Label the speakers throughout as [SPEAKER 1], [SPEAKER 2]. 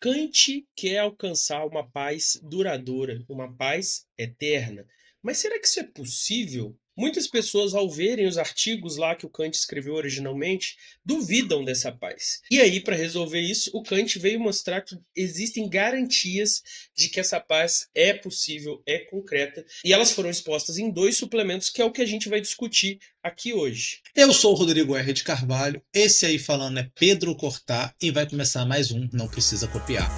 [SPEAKER 1] Kant quer alcançar uma paz duradoura, uma paz eterna. Mas será que isso é possível? Muitas pessoas, ao verem os artigos lá que o Kant escreveu originalmente, duvidam dessa paz. E aí, para resolver isso, o Kant veio mostrar que existem garantias de que essa paz é possível, é concreta, e elas foram expostas em dois suplementos, que é o que a gente vai discutir aqui hoje.
[SPEAKER 2] Eu sou o Rodrigo R. de Carvalho, esse aí falando é Pedro Cortá e vai começar mais um Não Precisa Copiar.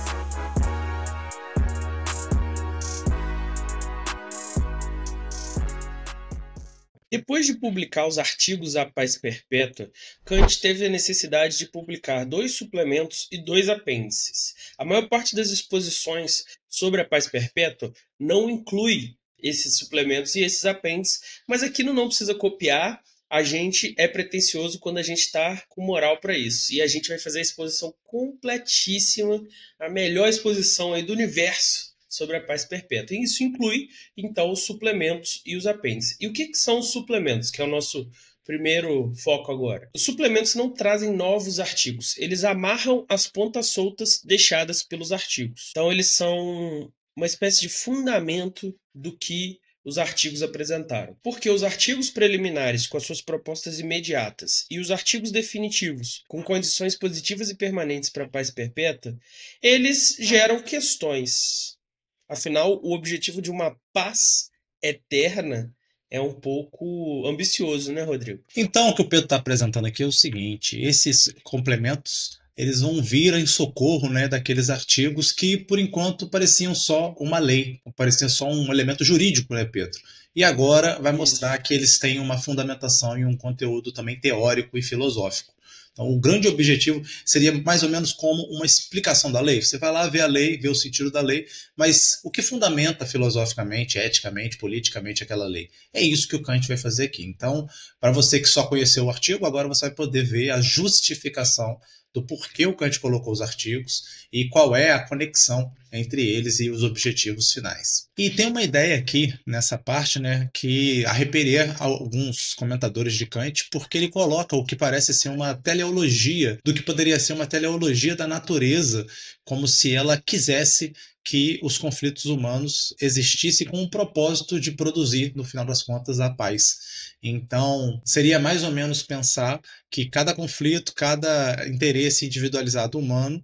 [SPEAKER 1] Depois de publicar os artigos A Paz Perpétua, Kant teve a necessidade de publicar dois suplementos e dois apêndices. A maior parte das exposições sobre a Paz Perpétua não inclui esses suplementos e esses apêndices, mas aqui no Não Precisa Copiar, a gente é pretensioso quando a gente está com moral para isso. E a gente vai fazer a exposição completíssima, a melhor exposição aí do universo sobre a paz perpétua. E isso inclui, então, os suplementos e os apêndices. E o que são os suplementos, que é o nosso primeiro foco agora? Os suplementos não trazem novos artigos, eles amarram as pontas soltas deixadas pelos artigos. Então, eles são uma espécie de fundamento do que os artigos apresentaram. Porque os artigos preliminares, com as suas propostas imediatas, e os artigos definitivos, com condições positivas e permanentes para a paz perpétua, eles geram questões. Afinal, o objetivo de uma paz eterna é um pouco ambicioso, né, Rodrigo?
[SPEAKER 2] Então, o que o Pedro está apresentando aqui é o seguinte: esses complementos eles vão vir em socorro, né, daqueles artigos que, por enquanto, pareciam só uma lei, pareciam só um elemento jurídico, né, Pedro? E agora vai mostrar
[SPEAKER 1] Isso.
[SPEAKER 2] que eles têm uma fundamentação e um conteúdo também teórico e filosófico. Então, o grande objetivo seria mais ou menos como uma explicação da lei. Você vai lá ver a lei, ver o sentido da lei, mas o que fundamenta filosoficamente, eticamente, politicamente aquela lei? É isso que o Kant vai fazer aqui. Então, para você que só conheceu o artigo, agora você vai poder ver a justificação do porquê o Kant colocou os artigos e qual é a conexão entre eles e os objetivos finais. E tem uma ideia aqui nessa parte, né, que arrepelia alguns comentadores de Kant, porque ele coloca o que parece ser uma teleologia do que poderia ser uma teleologia da natureza, como se ela quisesse que os conflitos humanos existissem com o propósito de produzir, no final das contas, a paz. Então, seria mais ou menos pensar que cada conflito, cada interesse individualizado humano,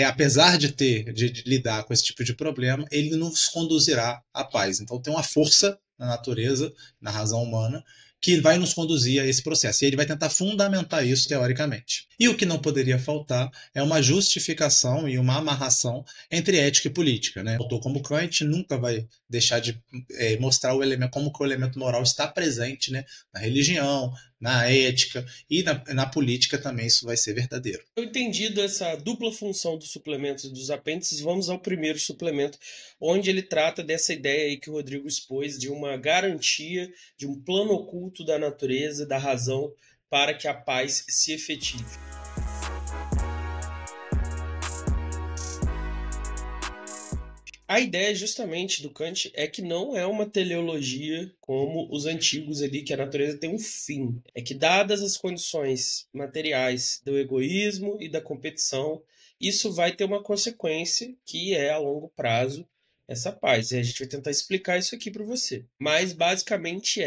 [SPEAKER 2] apesar de lidar com esse tipo de problema, ele nos conduzirá à paz. Então, tem uma força na natureza, na razão humana, que vai nos conduzir a esse processo. E ele vai tentar fundamentar isso teoricamente. E o que não poderia faltar é uma justificação e uma amarração entre ética e política. Né? O autor como Kant nunca vai deixar de mostrar o elemento, como que o elemento moral está presente, né, na religião, na ética e na política também isso vai ser verdadeiro.
[SPEAKER 1] Entendido essa dupla função dos suplementos e dos apêndices, vamos ao primeiro suplemento, onde ele trata dessa ideia aí que o Rodrigo expôs, de uma garantia, de um plano oculto da natureza, da razão, para que a paz se efetive. A ideia justamente do Kant é que não é uma teleologia como os antigos ali, que a natureza tem um fim. É que dadas as condições materiais do egoísmo e da competição, isso vai ter uma consequência que é a longo prazo essa paz. E a gente vai tentar explicar isso aqui para você. Mas basicamente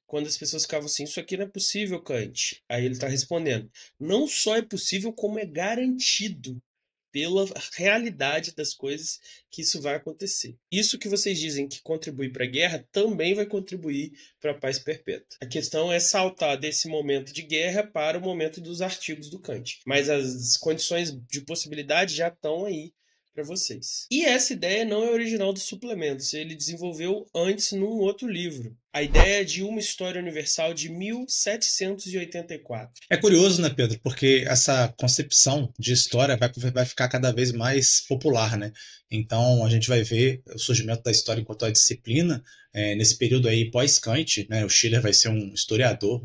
[SPEAKER 1] quando as pessoas ficavam assim, isso aqui não é possível, Kant. Aí ele está respondendo, não só é possível, como é garantido pela realidade das coisas que isso vai acontecer. Isso que vocês dizem que contribui para a guerra também vai contribuir para a paz perpétua. A questão é saltar desse momento de guerra para o momento dos artigos do Kant. Mas as condições de possibilidade já estão aí para vocês. E essa ideia não é original dos suplementos, ele desenvolveu antes num outro livro. A ideia de uma história universal de 1784.
[SPEAKER 2] É curioso, né, Pedro? Porque essa concepção de história vai ficar cada vez mais popular, né? Então a gente vai ver o surgimento da história enquanto a disciplina nesse período aí pós-Kant, né? O Schiller vai ser um historiador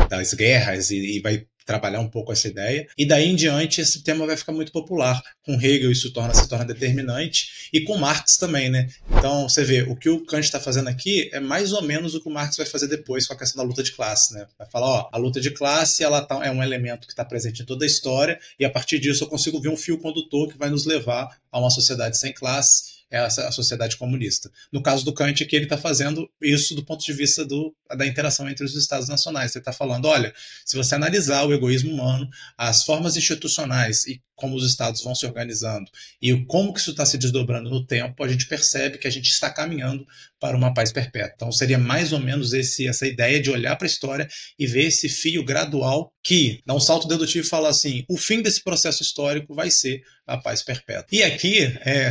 [SPEAKER 2] das guerras e vai trabalhar um pouco essa ideia. E daí em diante esse tema vai ficar muito popular. Com Hegel isso se torna determinante e com Marx também, né? Então você vê, o que o Kant está fazendo aqui é mais ou menos o que o Marx vai fazer depois com a questão da luta de classe, né? Vai falar, ó, a luta de classe é um elemento que está presente em toda a história e a partir disso eu consigo ver um fio condutor que vai nos levar a uma sociedade sem classe, é a sociedade comunista. No caso do Kant, que ele está fazendo isso do ponto de vista da interação entre os Estados nacionais. Ele está falando, olha, se você analisar o egoísmo humano, as formas institucionais e como os Estados vão se organizando e como que isso está se desdobrando no tempo, a gente percebe que a gente está caminhando para uma paz perpétua. Então seria mais ou menos essa ideia de olhar para a história e ver esse fio gradual que dá um salto dedutivo e fala assim, o fim desse processo histórico vai ser a paz perpétua. E aqui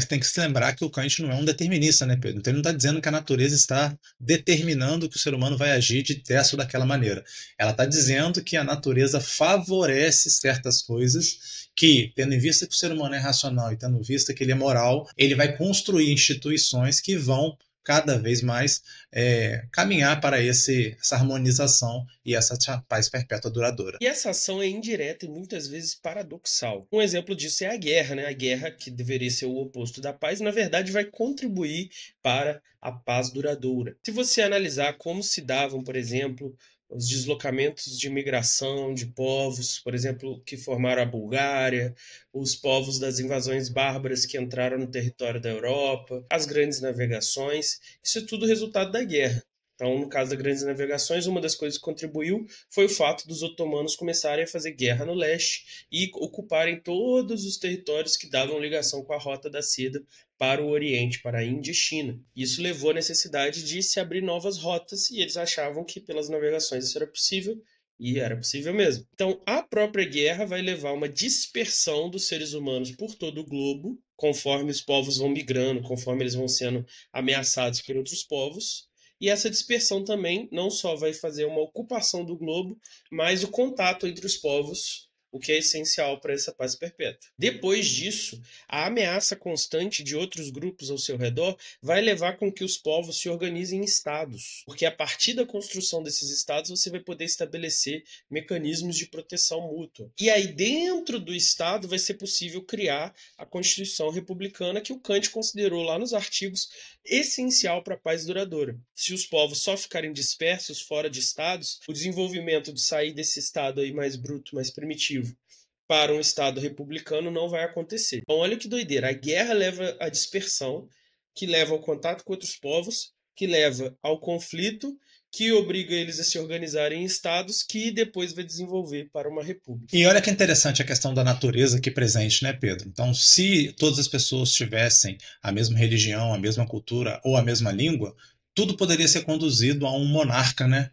[SPEAKER 2] tem que se lembrar que o Kant não é um determinista, né, Pedro? Então ele não está dizendo que a natureza está determinando que o ser humano vai agir dessa ou daquela maneira. Ela está dizendo que a natureza favorece certas coisas que, tendo em vista que o ser humano é racional e tendo em vista que ele é moral, ele vai construir instituições que vão cada vez mais caminhar para essa harmonização e essa paz perpétua duradoura.
[SPEAKER 1] E essa ação é indireta e muitas vezes paradoxal. Um exemplo disso é a guerra, né? A guerra, que deveria ser o oposto da paz, na verdade vai contribuir para a paz duradoura. Se você analisar como se davam, por exemplo, os deslocamentos de migração de povos, por exemplo, que formaram a Bulgária, os povos das invasões bárbaras que entraram no território da Europa, as grandes navegações, isso é tudo resultado da guerra. Então, no caso das grandes navegações, uma das coisas que contribuiu foi o fato dos otomanos começarem a fazer guerra no leste e ocuparem todos os territórios que davam ligação com a Rota da Seda para o Oriente, para a Índia e China. Isso levou à necessidade de se abrir novas rotas e eles achavam que pelas navegações isso era possível. E era possível mesmo. Então, a própria guerra vai levar a uma dispersão dos seres humanos por todo o globo, conforme os povos vão migrando, conforme eles vão sendo ameaçados por outros povos. E essa dispersão também não só vai fazer uma ocupação do globo, mas o contato entre os povos, o que é essencial para essa paz perpétua. Depois disso, a ameaça constante de outros grupos ao seu redor vai levar com que os povos se organizem em estados, porque a partir da construção desses estados você vai poder estabelecer mecanismos de proteção mútua. E aí dentro do estado vai ser possível criar a Constituição Republicana que o Kant considerou lá nos artigos essencial para a paz duradoura. Se os povos só ficarem dispersos fora de estados, o desenvolvimento de sair desse estado aí mais bruto, mais primitivo, para um estado republicano não vai acontecer. Então olha que doideira, a guerra leva à dispersão, que leva ao contato com outros povos, que leva ao conflito, que obriga eles a se organizarem em estados, que depois vai desenvolver para uma república.
[SPEAKER 2] E olha que interessante a questão da natureza aqui presente, né, Pedro? Então, se todas as pessoas tivessem a mesma religião, a mesma cultura ou a mesma língua, tudo poderia ser conduzido a um monarca, né,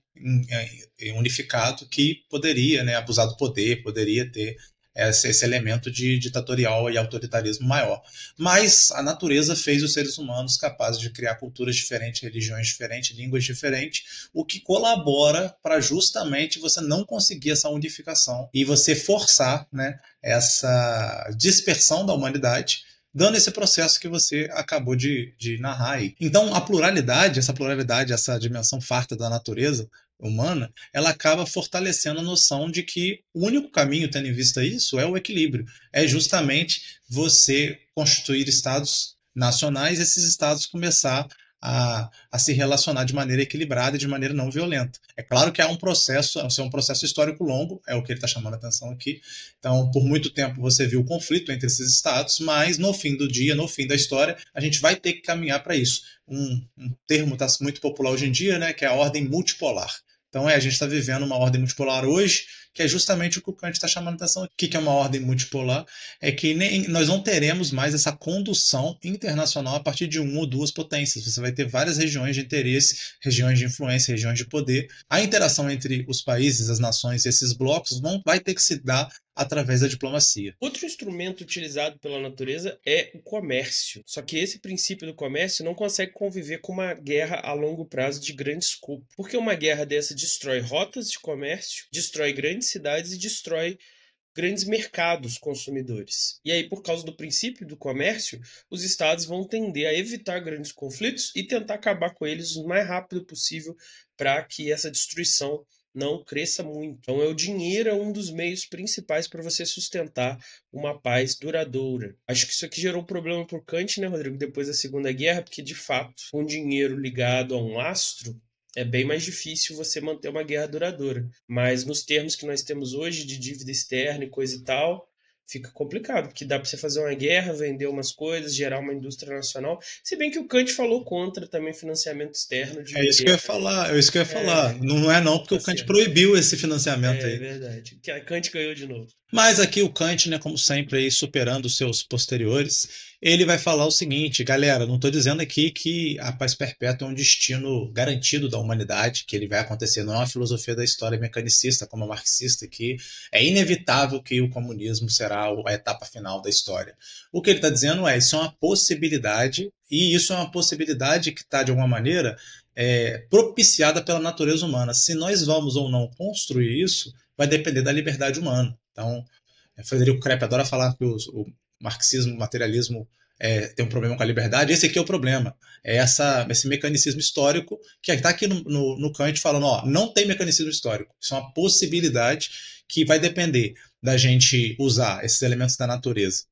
[SPEAKER 2] unificado que poderia, né, abusar do poder, poderia ter esse elemento de ditatorial e autoritarismo maior. Mas a natureza fez os seres humanos capazes de criar culturas diferentes, religiões diferentes, línguas diferentes, o que colabora para justamente você não conseguir essa unificação e você forçar, né, essa dispersão da humanidade, dando esse processo que você acabou de narrar aí. Então, a pluralidade, essa dimensão farta da natureza humana, ela acaba fortalecendo a noção de que o único caminho, tendo em vista isso, é o equilíbrio. É justamente você constituir estados nacionais, esses estados começar a se relacionar de maneira equilibrada e de maneira não violenta. É claro que há um processo, é um processo histórico longo, é o que ele está chamando a atenção aqui. Então, por muito tempo você viu o conflito entre esses estados, mas no fim do dia, no fim da história, a gente vai ter que caminhar para isso. Um termo está muito popular hoje em dia, né, que é a ordem multipolar. Então, a gente está vivendo uma ordem multipolar hoje, que é justamente o que o Kant está chamando a atenção. O que é uma ordem multipolar? É que nós não teremos mais essa condução internacional a partir de uma ou duas potências. Você vai ter várias regiões de interesse, regiões de influência, regiões de poder. A interação entre os países, as nações e esses blocos vai ter que se dar através da diplomacia.
[SPEAKER 1] Outro instrumento utilizado pela natureza é o comércio. Só que esse princípio do comércio não consegue conviver com uma guerra a longo prazo de grande escopo. Porque uma guerra dessa destrói rotas de comércio, destrói grandes cidades e destrói grandes mercados consumidores. E aí, por causa do princípio do comércio, os estados vão tender a evitar grandes conflitos e tentar acabar com eles o mais rápido possível para que essa destruição não cresça muito. Então, o dinheiro é um dos meios principais para você sustentar uma paz duradoura. Acho que isso aqui gerou um problema por Kant, né, Rodrigo, depois da Segunda Guerra, porque de fato, com dinheiro ligado a um lastro, é bem mais difícil você manter uma guerra duradoura. Mas nos termos que nós temos hoje de dívida externa e coisa e tal, fica complicado, porque dá para você fazer uma guerra, vender umas coisas, gerar uma indústria nacional. Se bem que o Kant falou contra também financiamento externo
[SPEAKER 2] É
[SPEAKER 1] de
[SPEAKER 2] isso que eu ia
[SPEAKER 1] guerra, né?
[SPEAKER 2] falar, é isso que eu ia falar.
[SPEAKER 1] É,
[SPEAKER 2] Não é não, porque
[SPEAKER 1] tá
[SPEAKER 2] o Kant
[SPEAKER 1] certo.
[SPEAKER 2] proibiu esse financiamento
[SPEAKER 1] É
[SPEAKER 2] aí.
[SPEAKER 1] verdade. Que a Kant ganhou de novo.
[SPEAKER 2] Mas aqui o Kant, né, como sempre, aí, superando os seus posteriores, ele vai falar o seguinte, galera, não estou dizendo aqui que a paz perpétua é um destino garantido da humanidade, que ele vai acontecer, não é uma filosofia da história mecanicista, como a marxista, que é inevitável que o comunismo será a etapa final da história. O que ele está dizendo é, isso é uma possibilidade, e isso é uma possibilidade que está, de alguma maneira, propiciada pela natureza humana. Se nós vamos ou não construir isso, vai depender da liberdade humana. Então, Frederico Krepp adora falar que o marxismo, o materialismo tem um problema com a liberdade. Esse aqui é o problema. É esse mecanicismo histórico que está aqui no Kant falando, ó, não tem mecanicismo histórico. Isso é uma possibilidade que vai depender da gente usar esses elementos da natureza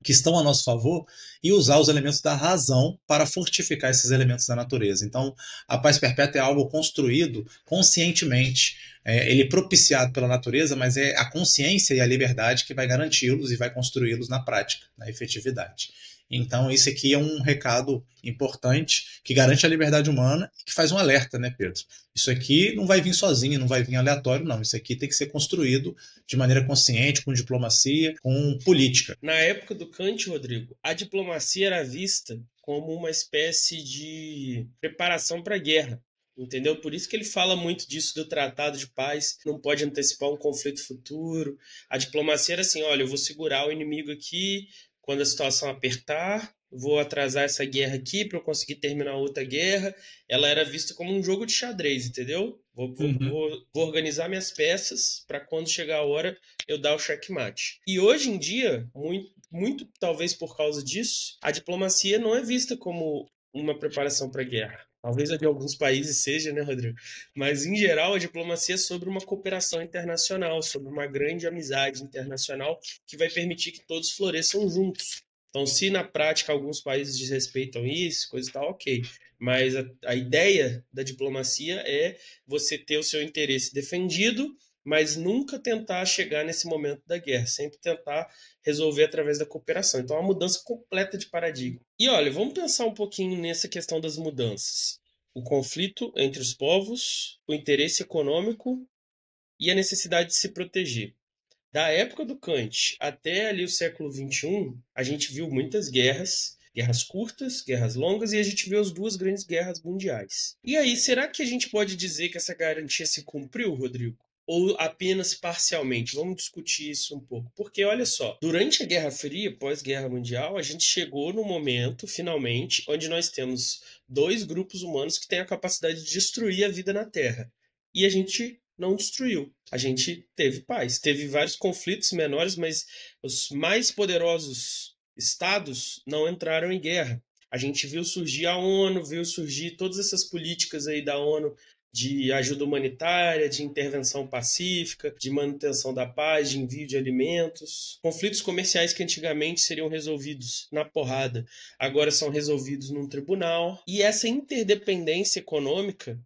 [SPEAKER 2] que estão a nosso favor e usar os elementos da razão para fortificar esses elementos da natureza. Então, a paz perpétua é algo construído conscientemente. Ele é propiciado pela natureza, mas é a consciência e a liberdade que vai garanti-los e vai construí-los na prática, na efetividade. Então, isso aqui é um recado importante que garante a liberdade humana e que faz um alerta, né, Pedro? Isso aqui não vai vir sozinho, não vai vir aleatório, não. Isso aqui tem que ser construído de maneira consciente, com diplomacia, com política.
[SPEAKER 1] Na época do Kant, Rodrigo, a diplomacia era vista como uma espécie de preparação para a guerra. Entendeu? Por isso que ele fala muito disso do tratado de paz, não pode antecipar um conflito futuro. A diplomacia era assim: olha, eu vou segurar o inimigo aqui quando a situação apertar, vou atrasar essa guerra aqui para eu conseguir terminar outra guerra. Ela era vista como um jogo de xadrez, entendeu?
[SPEAKER 2] Uhum.
[SPEAKER 1] Vou organizar minhas peças para quando chegar a hora eu dar o checkmate. E hoje em dia, muito talvez por causa disso, a diplomacia não é vista como uma preparação para a guerra. Talvez a de alguns países seja, né, Rodrigo? Mas, em geral, a diplomacia é sobre uma cooperação internacional, sobre uma grande amizade internacional que vai permitir que todos floresçam juntos. Então, se na prática alguns países desrespeitam isso, coisa e tal, ok. Mas a ideia da diplomacia é você ter o seu interesse defendido, mas nunca tentar chegar nesse momento da guerra, sempre tentar resolver através da cooperação. Então, é uma mudança completa de paradigma. E olha, vamos pensar um pouquinho nessa questão das mudanças. O conflito entre os povos, o interesse econômico e a necessidade de se proteger. Da época do Kant até ali o século XXI, a gente viu muitas guerras, guerras curtas, guerras longas, e a gente viu as duas grandes guerras mundiais. E aí, será que a gente pode dizer que essa garantia se cumpriu, Rodrigo? Ou apenas parcialmente? Vamos discutir isso um pouco. Porque, olha só, durante a Guerra Fria, pós-Guerra Mundial, a gente chegou no momento, finalmente, onde nós temos dois grupos humanos que têm a capacidade de destruir a vida na Terra. E a gente não destruiu. A gente teve paz. Teve vários conflitos menores, mas os mais poderosos estados não entraram em guerra. A gente viu surgir a ONU, viu surgir todas essas políticas aí da ONU de ajuda humanitária, de intervenção pacífica, de manutenção da paz, de envio de alimentos. Conflitos comerciais que antigamente seriam resolvidos na porrada, agora são resolvidos num tribunal. E essa interdependência econômica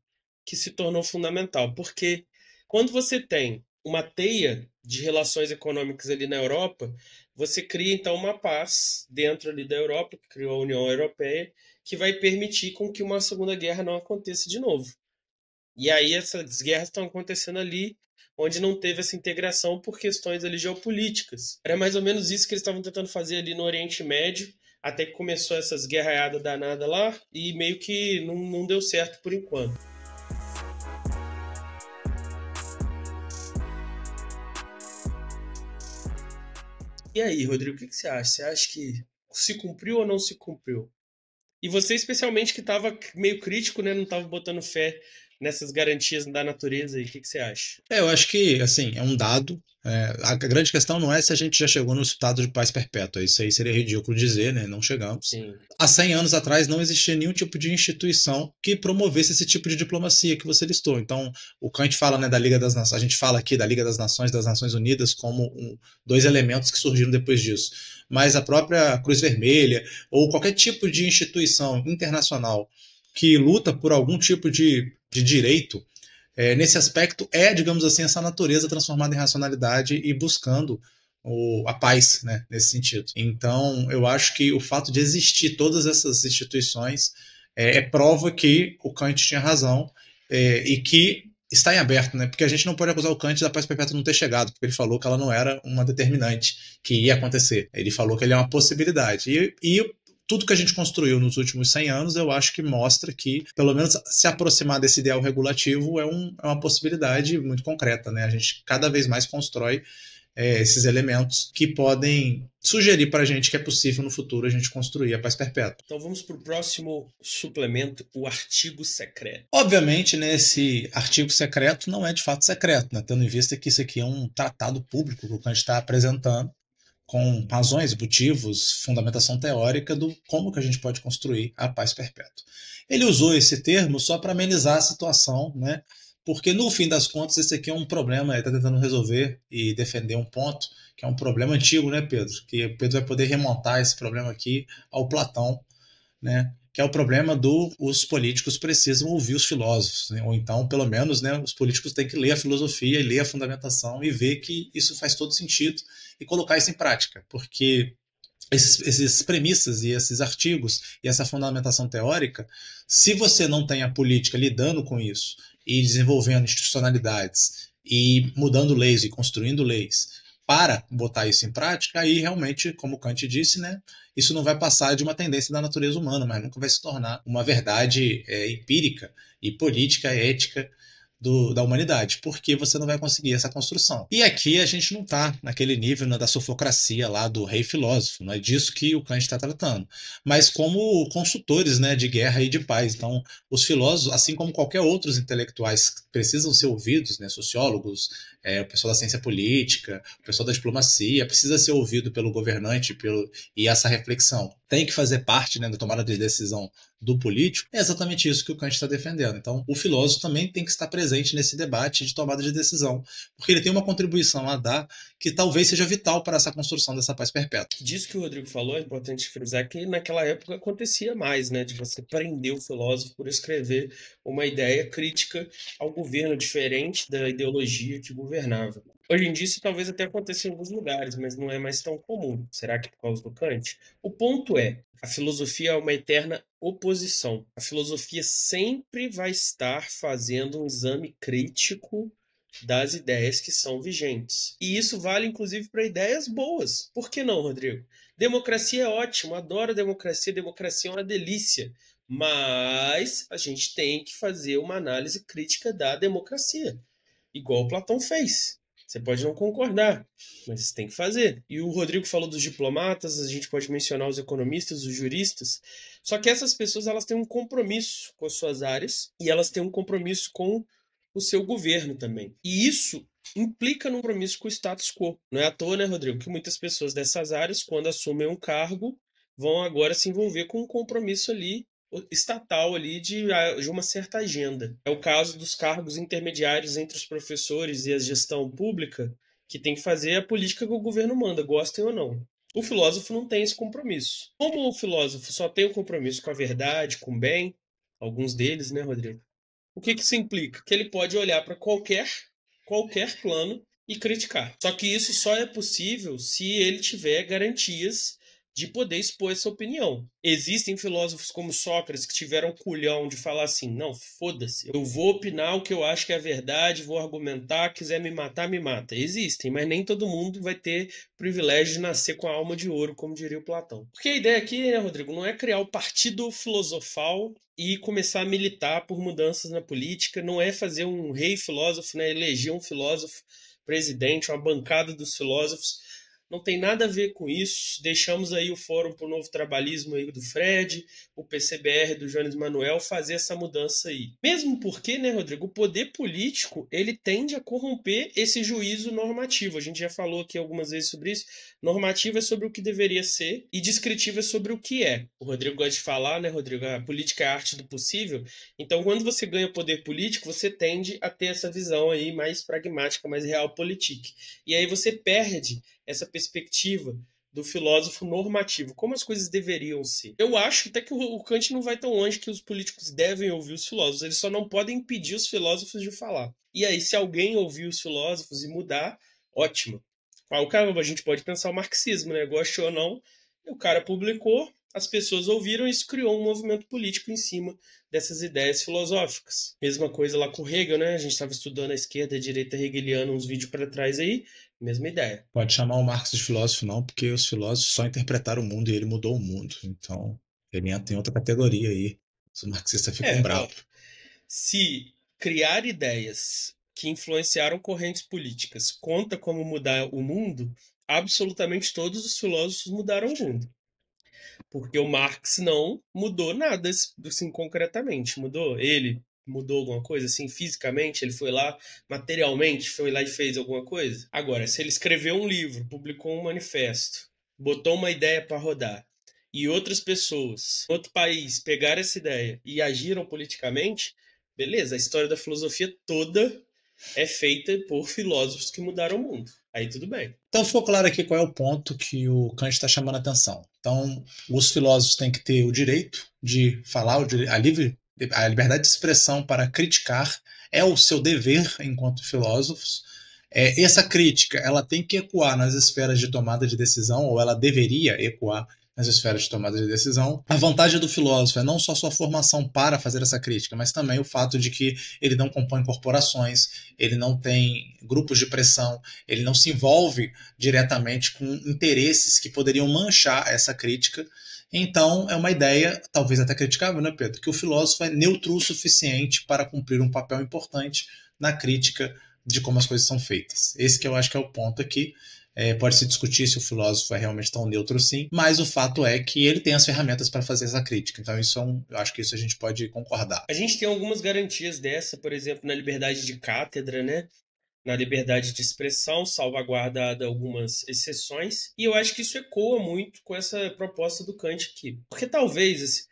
[SPEAKER 1] que se tornou fundamental, porque quando você tem uma teia de relações econômicas ali na Europa, você cria então uma paz dentro ali da Europa, que criou a União Europeia, que vai permitir com que uma segunda guerra não aconteça de novo. E aí essas guerras estão acontecendo ali onde não teve essa integração por questões ali geopolíticas. Era mais ou menos isso que eles estavam tentando fazer ali no Oriente Médio, até que começou essas guerraiadas danadas lá e meio que não deu certo por enquanto. E aí, Rodrigo, o que você acha? Você acha que se cumpriu ou não se cumpriu? E você, especialmente, que estava meio crítico, né? Não estava botando fé nessas garantias da natureza aí. O que você acha?
[SPEAKER 2] Eu acho que, assim, é um dado. A grande questão não é se a gente já chegou no estado de paz perpétua. Isso aí seria ridículo dizer, né? Não chegamos.
[SPEAKER 1] Sim.
[SPEAKER 2] Há 100 anos atrás não existia nenhum tipo de instituição que promovesse esse tipo de diplomacia que você listou. Então, o Kant fala, né, da Liga das Nações, a gente fala aqui da Liga das Nações Unidas como dois elementos que surgiram depois disso. Mas a própria Cruz Vermelha ou qualquer tipo de instituição internacional que luta por algum tipo de direito nesse aspecto, digamos assim, essa natureza transformada em racionalidade e buscando a paz, né, nesse sentido. Então, eu acho que o fato de existir todas essas instituições prova que o Kant tinha razão e que está em aberto, né? Porque a gente não pode acusar o Kant da paz perpétua não ter chegado, porque ele falou que ela não era uma determinante que ia acontecer. Ele falou que ele é uma possibilidade. E tudo que a gente construiu nos últimos 100 anos, eu acho que mostra que, pelo menos, se aproximar desse ideal regulativo é uma possibilidade muito concreta, né? A gente cada vez mais constrói esses elementos que podem sugerir para a gente que é possível no futuro a gente construir a paz perpétua.
[SPEAKER 1] Então vamos para o próximo suplemento, o artigo secreto.
[SPEAKER 2] Obviamente, né, esse artigo secreto não é de fato secreto, né, tendo em vista que isso aqui é um tratado público que o Kant está apresentando, com razões, motivos, fundamentação teórica do como que a gente pode construir a paz perpétua. Ele usou esse termo só para amenizar a situação, né? Porque no fim das contas esse aqui é um problema, ele está tentando resolver e defender um ponto que é um problema antigo, né, Pedro? Que o Pedro vai poder remontar esse problema aqui ao Platão, né? Que é o problema do os políticos precisam ouvir os filósofos, né? Ou então, pelo menos, né, os políticos têm que ler a filosofia e ler a fundamentação e ver que isso faz todo sentido e colocar isso em prática, porque esses premissas e esses artigos e essa fundamentação teórica, se você não tem a política lidando com isso e desenvolvendo institucionalidades e mudando leis e construindo leis para botar isso em prática, aí realmente, como Kant disse, né, isso não vai passar de uma tendência da natureza humana, mas nunca vai se tornar uma verdade empírica e política, ética da humanidade, porque você não vai conseguir essa construção. E aqui a gente não está naquele nível, né, da sofocracia lá do rei filósofo, não é disso que o Kant está tratando, mas como consultores, né, de guerra e de paz. Então, os filósofos, assim como qualquer outros intelectuais, precisam ser ouvidos, né, sociólogos, o pessoal da ciência política, o pessoal da diplomacia, precisa ser ouvido pelo governante, e essa reflexão tem que fazer parte, né, da tomada de decisão do político, é exatamente isso que o Kant está defendendo. Então, o filósofo também tem que estar presente nesse debate de tomada de decisão, porque ele tem uma contribuição a dar que talvez seja vital para essa construção dessa paz perpétua.
[SPEAKER 1] Disso que o Rodrigo falou, é importante frisar que naquela época acontecia mais, né? De você prender o filósofo por escrever uma ideia crítica ao governo, diferente da ideologia que governava. Hoje em dia isso talvez até aconteça em alguns lugares, mas não é mais tão comum. Será que por causa do Kant? O ponto é, a filosofia é uma eterna oposição. A filosofia sempre vai estar fazendo um exame crítico das ideias que são vigentes. E isso vale inclusive para ideias boas. Por que não, Rodrigo? Democracia é ótimo, adoro democracia, democracia é uma delícia. Mas a gente tem que fazer uma análise crítica da democracia, igual Platão fez. Você pode não concordar, mas você tem que fazer. E o Rodrigo falou dos diplomatas, a gente pode mencionar os economistas, os juristas. Só que essas pessoas elas têm um compromisso com as suas áreas e elas têm um compromisso com o seu governo também. E isso implica num compromisso com o status quo. Não é à toa, né, Rodrigo, que muitas pessoas dessas áreas, quando assumem um cargo, vão agora se envolver com um compromisso ali estatal ali de uma certa agenda. É o caso dos cargos intermediários entre os professores e a gestão pública, que tem que fazer a política que o governo manda, gostem ou não. O filósofo não tem esse compromisso. Como o filósofo só tem o compromisso com a verdade, com o bem, alguns deles, né, Rodrigo? O que isso implica? Que ele pode olhar para qualquer plano e criticar. Só que isso só é possível se ele tiver garantias de poder expor essa opinião. Existem filósofos como Sócrates que tiveram culhão de falar assim: não, foda-se, eu vou opinar o que eu acho que é a verdade, vou argumentar, quiser me matar, me mata. Existem, mas nem todo mundo vai ter privilégio de nascer com a alma de ouro, como diria o Platão. Porque a ideia aqui, né, Rodrigo, não é criar o partido filosofal e começar a militar por mudanças na política, não é fazer um rei filósofo, né, eleger um filósofo presidente, uma bancada dos filósofos. não tem nada a ver com isso. Deixamos aí o Fórum para o Novo Trabalhismo aí do Fred, o PCBR do Jones Manuel fazer essa mudança aí. Mesmo porque, né, Rodrigo, o poder político, ele tende a corromper esse juízo normativo. A gente já falou aqui algumas vezes sobre isso. Normativo é sobre o que deveria ser e descritivo é sobre o que é. O Rodrigo gosta de falar, né, Rodrigo? A política é a arte do possível. Então, quando você ganha poder político, você tende a ter essa visão aí mais pragmática, mais realpolitik. E aí você perde essa perspectiva do filósofo normativo, como as coisas deveriam ser. Eu acho até que o Kant não vai tão longe que os políticos devem ouvir os filósofos, eles só não podem impedir os filósofos de falar. E aí, se alguém ouvir os filósofos e mudar, ótimo. O cara, a gente pode pensar o marxismo, né? Goste ou não, o cara publicou, as pessoas ouviram e isso criou um movimento político em cima dessas ideias filosóficas. Mesma coisa lá com Hegel, né? A gente estava estudando a esquerda e a direita hegeliana uns vídeos para trás aí, mesma ideia.
[SPEAKER 2] Pode chamar o Marx de filósofo, não, porque os filósofos só interpretaram o mundo e ele mudou o mundo. Então, ele entra em outra categoria aí. Os marxistas ficam
[SPEAKER 1] Ó,
[SPEAKER 2] bravos.
[SPEAKER 1] se criar ideias que influenciaram correntes políticas conta como mudar o mundo, absolutamente todos os filósofos mudaram o mundo. Porque o Marx não mudou nada, assim, concretamente. Mudou? Ele mudou alguma coisa, assim, fisicamente? Ele foi lá, materialmente, foi lá e fez alguma coisa? Agora, se ele escreveu um livro, publicou um manifesto, botou uma ideia para rodar, e outras pessoas, outro país, pegaram essa ideia e agiram politicamente, beleza, a história da filosofia toda é feita por filósofos que mudaram o mundo. Aí tudo bem.
[SPEAKER 2] Então ficou claro aqui qual é o ponto que o Kant está chamando a atenção. Então, os filósofos têm que ter o direito de falar, a liberdade de expressão para criticar é o seu dever enquanto filósofos. Essa crítica ela tem que ecoar nas esferas de tomada de decisão, ou ela deveria ecoar nas esferas de tomada de decisão. A vantagem do filósofo é não só sua formação para fazer essa crítica, mas também o fato de que ele não compõe corporações, ele não tem grupos de pressão, ele não se envolve diretamente com interesses que poderiam manchar essa crítica. Então, é uma ideia, talvez até criticável, né, Pedro? Que o filósofo é neutro o suficiente para cumprir um papel importante na crítica de como as coisas são feitas. Esse que eu acho que é o ponto aqui. Pode-se discutir se o filósofo é realmente tão neutro assim, mas o fato é que ele tem as ferramentas para fazer essa crítica. Então, eu acho que isso a gente pode concordar.
[SPEAKER 1] A gente tem algumas garantias dessa, por exemplo, na liberdade de cátedra, né? Na liberdade de expressão, salvaguardada algumas exceções, e eu acho que isso ecoa muito com essa proposta do Kant aqui. Porque talvez, assim,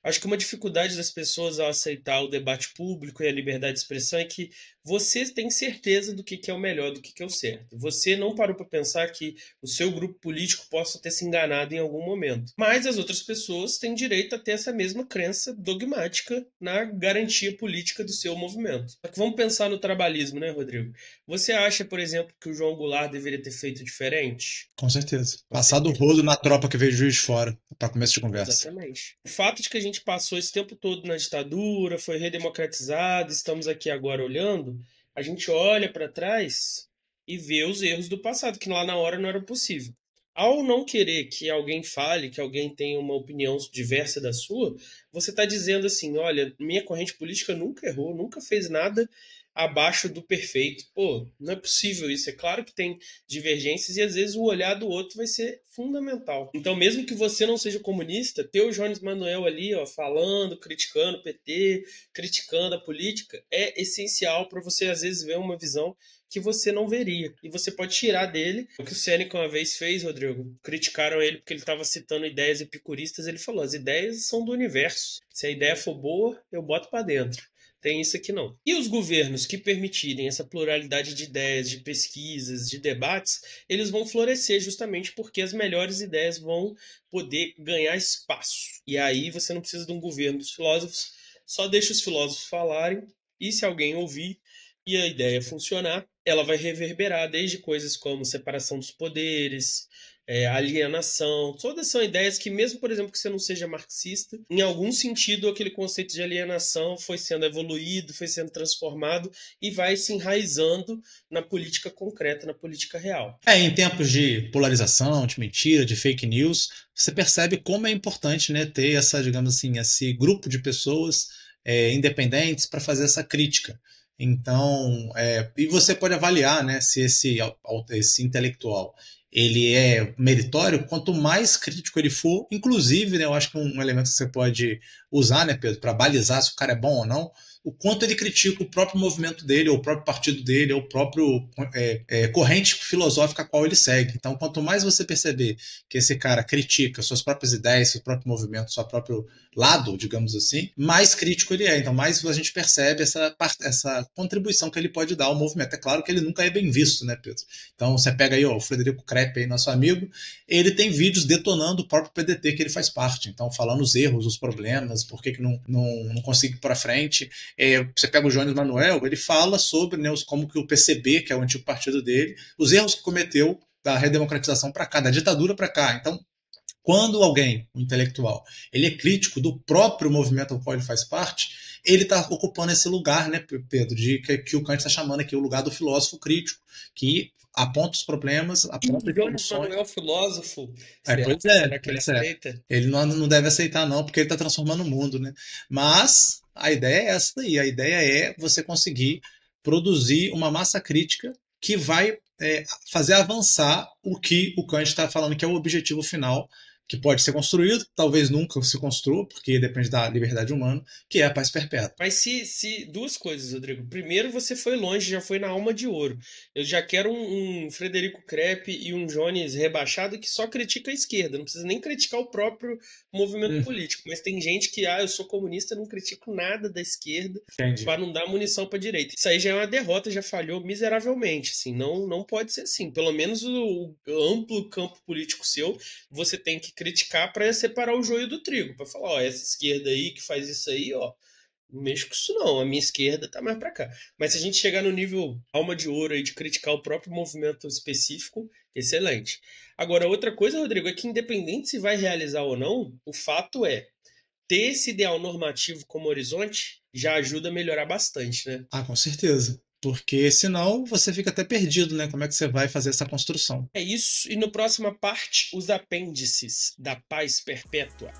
[SPEAKER 1] acho que uma dificuldade das pessoas ao aceitar o debate público e a liberdade de expressão é que você tem certeza do que é o melhor, do que é o certo. Você não parou para pensar que o seu grupo político possa ter se enganado em algum momento. Mas as outras pessoas têm direito a ter essa mesma crença dogmática na garantia política do seu movimento. Só que vamos pensar no trabalhismo, né, Rodrigo? Você acha, por exemplo, que o João Goulart deveria ter feito diferente?
[SPEAKER 2] Com certeza.
[SPEAKER 1] Com
[SPEAKER 2] Passado o
[SPEAKER 1] certeza.
[SPEAKER 2] rodo na tropa que veio de Juiz de Fora, para começo de conversa.
[SPEAKER 1] Exatamente. O fato de que a gente passou esse tempo todo na ditadura, foi redemocratizado, estamos aqui agora olhando, a gente olha para trás e vê os erros do passado, que lá na hora não era possível. Ao não querer que alguém fale, que alguém tenha uma opinião diversa da sua, você está dizendo assim: olha, minha corrente política nunca errou, nunca fez nada abaixo do perfeito. Pô, não é possível isso. É claro que tem divergências e às vezes o olhar do outro vai ser fundamental. Então, mesmo que você não seja comunista, ter o Jones Manuel ali, ó, falando, criticando o PT, criticando a política, é essencial para você às vezes ver uma visão que você não veria. E você pode tirar dele. O que o Sêneca uma vez fez, Rodrigo, criticaram ele porque ele estava citando ideias epicuristas. Ele falou: as ideias são do universo. Se a ideia for boa, eu boto para dentro. Tem isso aqui não. E os governos que permitirem essa pluralidade de ideias, de pesquisas, de debates, eles vão florescer justamente porque as melhores ideias vão poder ganhar espaço. E aí você não precisa de um governo dos filósofos, só deixa os filósofos falarem e se alguém ouvir e a ideia funcionar, ela vai reverberar desde coisas como separação dos poderes, alienação, todas são ideias que, mesmo, por exemplo, que você não seja marxista, em algum sentido aquele conceito de alienação foi sendo evoluído, foi sendo transformado e vai se enraizando na política concreta, na política real.
[SPEAKER 2] Em tempos de polarização, de mentira, de fake news, você percebe como é importante, né, ter essa, digamos assim, esse grupo de pessoas independentes para fazer essa crítica. Então, e você pode avaliar, né, se esse intelectual ele é meritório, quanto mais crítico ele for, inclusive, né, eu acho que um elemento que você pode usar, né, Pedro, para balizar se o cara é bom ou não, o quanto ele critica o próprio movimento dele, ou o próprio partido dele, ou o próprio corrente filosófica a qual ele segue. Então, quanto mais você perceber que esse cara critica suas próprias ideias, seu próprio movimento, seu próprio lado, digamos assim, mais crítico ele é. Então, mais a gente percebe essa contribuição que ele pode dar ao movimento. É claro que ele nunca é bem visto, né, Pedro? Então, você pega aí ó, o Frederico Crepe, aí, nosso amigo, ele tem vídeos detonando o próprio PDT que ele faz parte. Então, falando os erros, os problemas, por que não consegue ir para frente. Você pega o Jones Manuel, ele fala sobre né, como que o PCB, que é o antigo partido dele, os erros que cometeu da redemocratização para cá, da ditadura para cá. Então, quando alguém, um intelectual, ele é crítico do próprio movimento ao qual ele faz parte, ele está ocupando esse lugar, né, Pedro, que o Kant está chamando aqui o lugar do filósofo crítico, que aponta os problemas, aponta as
[SPEAKER 1] Jones
[SPEAKER 2] soluções.
[SPEAKER 1] Manuel filósofo,
[SPEAKER 2] Pois é,
[SPEAKER 1] será que ele
[SPEAKER 2] pois é.
[SPEAKER 1] aceita?
[SPEAKER 2] Ele não deve aceitar, não, porque ele está transformando o mundo, né? Mas a ideia é essa daí. A ideia é você conseguir produzir uma massa crítica que vai fazer avançar o que o Kant está falando que é o objetivo final, que pode ser construído, talvez nunca se construa, porque depende da liberdade humana, que é a paz perpétua.
[SPEAKER 1] Mas se duas coisas, Rodrigo. Primeiro, você foi longe, já foi na alma de ouro. Eu já quero um Frederico Crepe e um Jones rebaixado que só critica a esquerda. Não precisa nem criticar o próprio movimento político. Mas tem gente que, eu sou comunista, não critico nada da esquerda
[SPEAKER 2] Entendi.
[SPEAKER 1] para não dar munição para direita. Isso aí já é uma derrota, já falhou miseravelmente. Assim, não pode ser assim. Pelo menos o amplo campo político seu, você tem que criticar para separar o joio do trigo, para falar, ó, essa esquerda aí que faz isso aí, ó, não mexo com isso não, a minha esquerda tá mais para cá. Mas se a gente chegar no nível alma de ouro aí de criticar o próprio movimento específico, excelente. Agora, outra coisa, Rodrigo, é que independente se vai realizar ou não, o fato é, ter esse ideal normativo como horizonte já ajuda a melhorar bastante, né?
[SPEAKER 2] Ah, com certeza. Porque senão você fica até perdido, né? Como é que você vai fazer essa construção?
[SPEAKER 1] É isso, e no próxima parte, os apêndices da paz perpétua.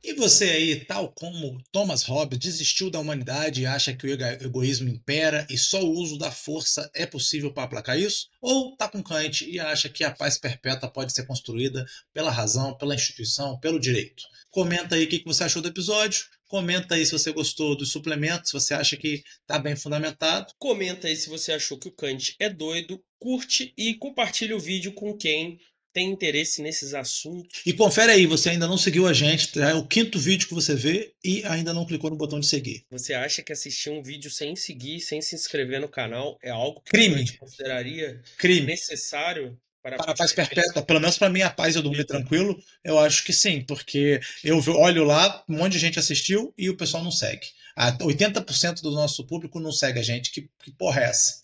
[SPEAKER 2] E você aí, tal como Thomas Hobbes, desistiu da humanidade e acha que o egoísmo impera e só o uso da força é possível para aplacar isso? Ou tá com Kant e acha que a paz perpétua pode ser construída pela razão, pela instituição, pelo direito? Comenta aí o que você achou do episódio. Comenta aí se você gostou dos suplementos, se você acha que está bem fundamentado.
[SPEAKER 1] Comenta aí se você achou que o Kant é doido, curte e compartilha o vídeo com quem tem interesse nesses assuntos.
[SPEAKER 2] E confere aí, você ainda não seguiu a gente, é o quinto vídeo que você vê e ainda não clicou no botão de seguir.
[SPEAKER 1] Você acha que assistir um vídeo sem seguir, sem se inscrever no canal é algo que o
[SPEAKER 2] Crime,
[SPEAKER 1] Kant consideraria
[SPEAKER 2] crime.
[SPEAKER 1] necessário para a
[SPEAKER 2] Para a
[SPEAKER 1] paz
[SPEAKER 2] paz
[SPEAKER 1] perfeita?
[SPEAKER 2] perpétua, pelo menos para mim a paz eu dormir tranquilo, eu acho que sim, porque eu olho lá, um monte de gente assistiu e o pessoal não segue. 80% do nosso público não segue a gente, que porra é essa?